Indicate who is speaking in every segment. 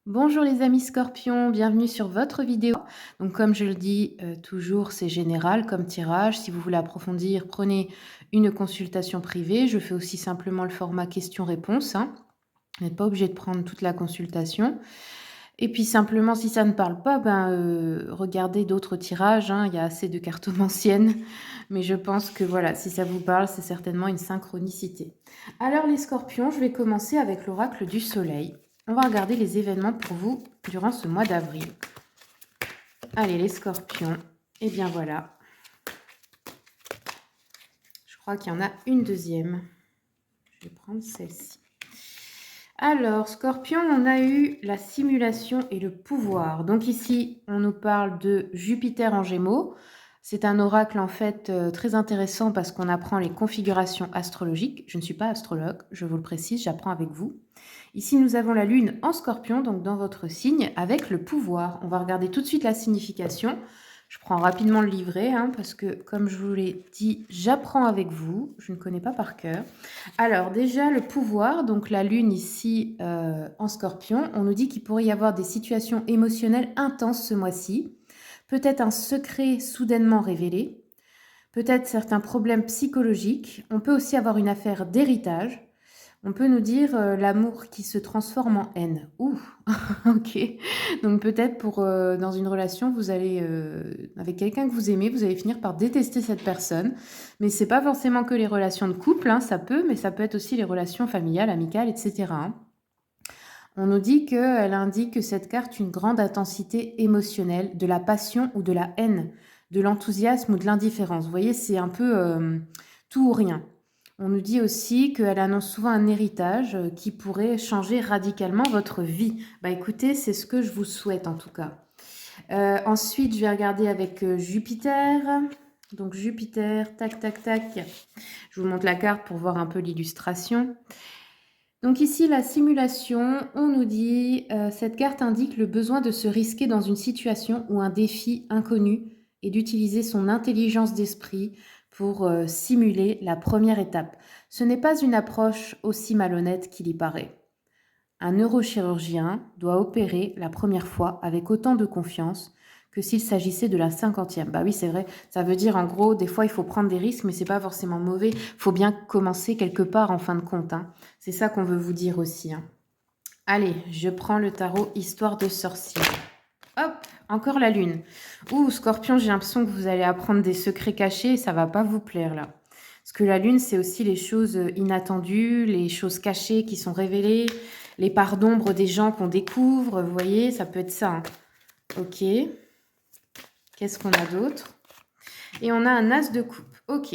Speaker 1: Bonjour les amis scorpions, bienvenue sur votre vidéo. Donc comme je le dis toujours, c'est général comme tirage. Si vous voulez approfondir, prenez une consultation privée. Je fais aussi simplement le format questions-réponses, hein. Vous n'êtes pas obligé de prendre toute la consultation. Et puis simplement, si ça ne parle pas, regardez d'autres tirages, hein. Il y a assez de cartomanciennes. Mais je pense que voilà, si ça vous parle, c'est certainement une synchronicité. Alors les scorpions, je vais commencer avec l'oracle du soleil. On va regarder les événements pour vous durant ce mois d'avril. Allez les scorpions, et bien voilà. Je crois qu'il y en a une deuxième. Je vais prendre celle-ci. Alors, scorpion, on a eu la simulation et le pouvoir. Donc ici, on nous parle de Jupiter en Gémeaux. C'est un oracle en fait très intéressant parce qu'on apprend les configurations astrologiques. Je ne suis pas astrologue, je vous le précise, j'apprends avec vous. Ici, nous avons la Lune en Scorpion, donc dans votre signe, avec le pouvoir. On va regarder tout de suite la signification. Je prends rapidement le livret, hein, parce que, comme je vous l'ai dit, j'apprends avec vous. Je ne connais pas par cœur. Alors, déjà, le pouvoir, donc la Lune ici en Scorpion, on nous dit qu'il pourrait y avoir des situations émotionnelles intenses ce mois-ci. Peut-être un secret soudainement révélé. Peut-être certains problèmes psychologiques. On peut aussi avoir une affaire d'héritage. On peut nous dire l'amour qui se transforme en haine. Ouh, ok. Donc peut-être pour dans une relation, vous allez avec quelqu'un que vous aimez, vous allez finir par détester cette personne. Mais c'est pas forcément que les relations de couple, hein, ça peut, mais ça peut être aussi les relations familiales, amicales, etc., hein. On nous dit qu'elle indique cette carte une grande intensité émotionnelle, de la passion ou de la haine, de l'enthousiasme ou de l'indifférence. Vous voyez, c'est un peu tout ou rien. On nous dit aussi qu'elle annonce souvent un héritage qui pourrait changer radicalement votre vie. Bah écoutez, c'est ce que je vous souhaite en tout cas. Ensuite, je vais regarder avec Jupiter. Donc Jupiter, tac, tac, tac. Je vous montre la carte pour voir un peu l'illustration. Donc ici, la simulation, on nous dit, cette carte indique le besoin de se risquer dans une situation ou un défi inconnu et d'utiliser son intelligence d'esprit pour simuler la première étape. Ce n'est pas une approche aussi malhonnête qu'il y paraît. Un neurochirurgien doit opérer la première fois avec autant de confiance que s'il s'agissait de la 50e. Bah oui, c'est vrai, ça veut dire en gros, des fois il faut prendre des risques, mais c'est pas forcément mauvais. Il faut bien commencer quelque part en fin de compte, hein. C'est ça qu'on veut vous dire aussi, hein. Allez, je prends le tarot Histoire de sorcier. Hop, encore la lune. Ouh, scorpion, j'ai l'impression que vous allez apprendre des secrets cachés et ça va pas vous plaire là. Parce que la lune, c'est aussi les choses inattendues, les choses cachées qui sont révélées, les parts d'ombre des gens qu'on découvre. Vous voyez, ça peut être ça, hein. Ok. Qu'est-ce qu'on a d'autre? Et on a un as de coupe. Ok.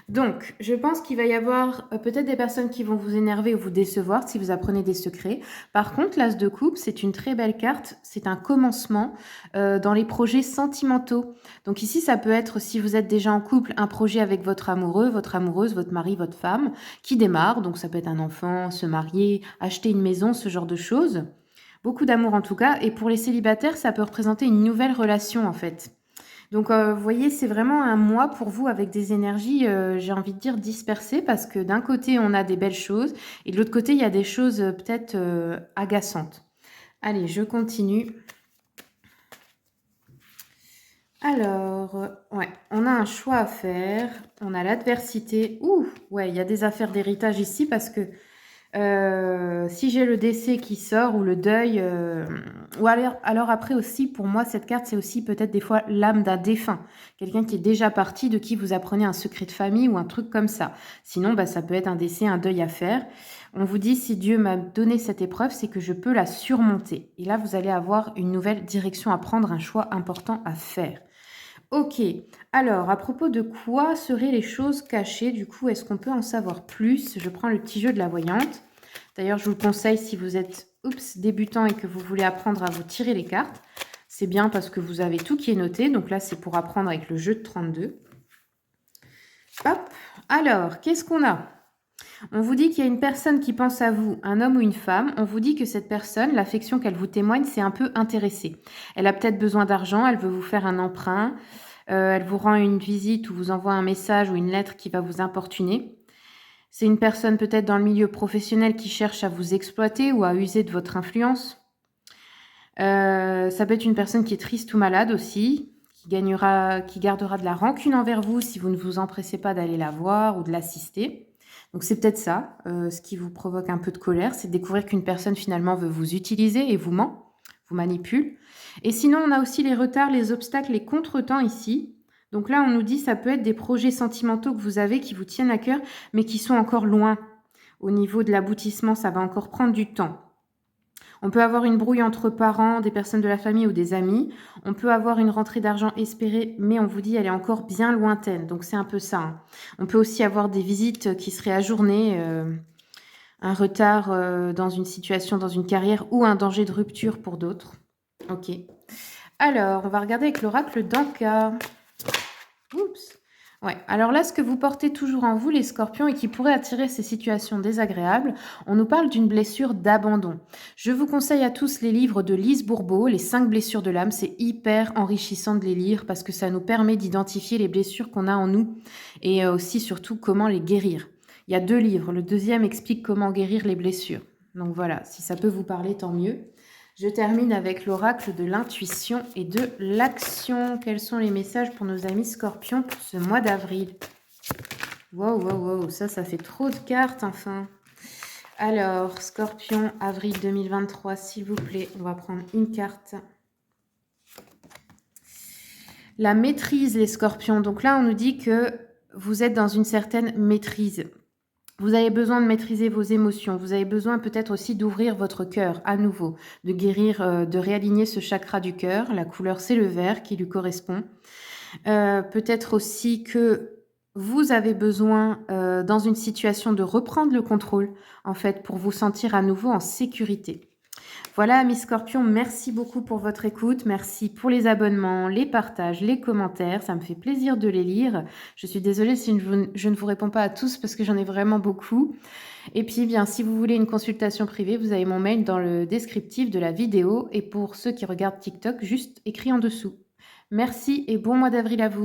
Speaker 1: Donc, je pense qu'il va y avoir peut-être des personnes qui vont vous énerver ou vous décevoir si vous apprenez des secrets. Par contre, l'as de coupe, c'est une très belle carte. C'est un commencement dans les projets sentimentaux. Donc ici, ça peut être, si vous êtes déjà en couple, un projet avec votre amoureux, votre amoureuse, votre mari, votre femme, qui démarre. Donc ça peut être un enfant, se marier, acheter une maison, ce genre de choses. Beaucoup d'amour en tout cas. Et pour les célibataires, ça peut représenter une nouvelle relation en fait. Donc, vous voyez, c'est vraiment un mois pour vous avec des énergies, j'ai envie de dire dispersées parce que d'un côté, on a des belles choses et de l'autre côté, il y a des choses peut-être agaçantes. Allez, je continue. Alors, ouais, on a un choix à faire. On a l'adversité. Ouh, ouais, il y a des affaires d'héritage ici parce que si j'ai le décès qui sort ou le deuil, ou alors après aussi, pour moi, cette carte, c'est aussi peut-être des fois l'âme d'un défunt. Quelqu'un qui est déjà parti, de qui vous apprenez un secret de famille ou un truc comme ça. Sinon, bah, ça peut être un décès, un deuil à faire. On vous dit, si Dieu m'a donné cette épreuve, c'est que je peux la surmonter. Et là, vous allez avoir une nouvelle direction à prendre, un choix important à faire. Ok, alors à propos de quoi seraient les choses cachées? Du coup, est-ce qu'on peut en savoir plus? Je prends le petit jeu de la voyante. D'ailleurs, je vous le conseille si vous êtes débutant et que vous voulez apprendre à vous tirer les cartes. C'est bien parce que vous avez tout qui est noté. Donc là, c'est pour apprendre avec le jeu de 32. Hop, alors, qu'est-ce qu'on a? On vous dit qu'il y a une personne qui pense à vous, un homme ou une femme. On vous dit que cette personne, l'affection qu'elle vous témoigne, c'est un peu intéressée. Elle a peut-être besoin d'argent, elle veut vous faire un emprunt, elle vous rend une visite ou vous envoie un message ou une lettre qui va vous importuner. C'est une personne peut-être dans le milieu professionnel qui cherche à vous exploiter ou à user de votre influence. Ça peut être une personne qui est triste ou malade aussi, qui gardera de la rancune envers vous si vous ne vous empressez pas d'aller la voir ou de l'assister. Donc c'est peut-être ça, ce qui vous provoque un peu de colère, c'est de découvrir qu'une personne finalement veut vous utiliser et vous ment, vous manipule. Et sinon, on a aussi les retards, les obstacles, les contretemps ici. Donc là, on nous dit ça peut être des projets sentimentaux que vous avez qui vous tiennent à cœur, mais qui sont encore loin. Au niveau de l'aboutissement, ça va encore prendre du temps. On peut avoir une brouille entre parents, des personnes de la famille ou des amis. On peut avoir une rentrée d'argent espérée, mais on vous dit elle est encore bien lointaine. Donc c'est un peu ça, hein. On peut aussi avoir des visites qui seraient ajournées, un retard dans une situation, dans une carrière ou un danger de rupture pour d'autres. Ok. Alors, on va regarder avec l'oracle d'Anka. Oups. Ouais, alors là, ce que vous portez toujours en vous, les scorpions, et qui pourrait attirer ces situations désagréables, on nous parle d'une blessure d'abandon. Je vous conseille à tous les livres de Lise Bourbeau, Les 5 blessures de l'âme. C'est hyper enrichissant de les lire parce que ça nous permet d'identifier les blessures qu'on a en nous et aussi, surtout, comment les guérir. Il y a 2 livres. Le deuxième explique comment guérir les blessures. Donc voilà, si ça peut vous parler, tant mieux. Je termine avec l'oracle de l'intuition et de l'action. Quels sont les messages pour nos amis scorpions pour ce mois d'avril? Wow, wow, wow, ça fait trop de cartes, enfin. Alors, scorpion, avril 2023, s'il vous plaît, on va prendre une carte. La maîtrise, les scorpions. Donc là, on nous dit que vous êtes dans une certaine maîtrise. Vous avez besoin de maîtriser vos émotions. Vous avez besoin peut-être aussi d'ouvrir votre cœur à nouveau, de guérir, de réaligner ce chakra du cœur. La couleur, c'est le vert qui lui correspond. Peut-être aussi que vous avez besoin, dans une situation, de reprendre le contrôle, en fait, pour vous sentir à nouveau en sécurité. Voilà, amis scorpions, merci beaucoup pour votre écoute. Merci pour les abonnements, les partages, les commentaires. Ça me fait plaisir de les lire. Je suis désolée si je ne vous réponds pas à tous parce que j'en ai vraiment beaucoup. Et puis, bien, si vous voulez une consultation privée, vous avez mon mail dans le descriptif de la vidéo. Et pour ceux qui regardent TikTok, juste écrit en dessous. Merci et bon mois d'avril à vous.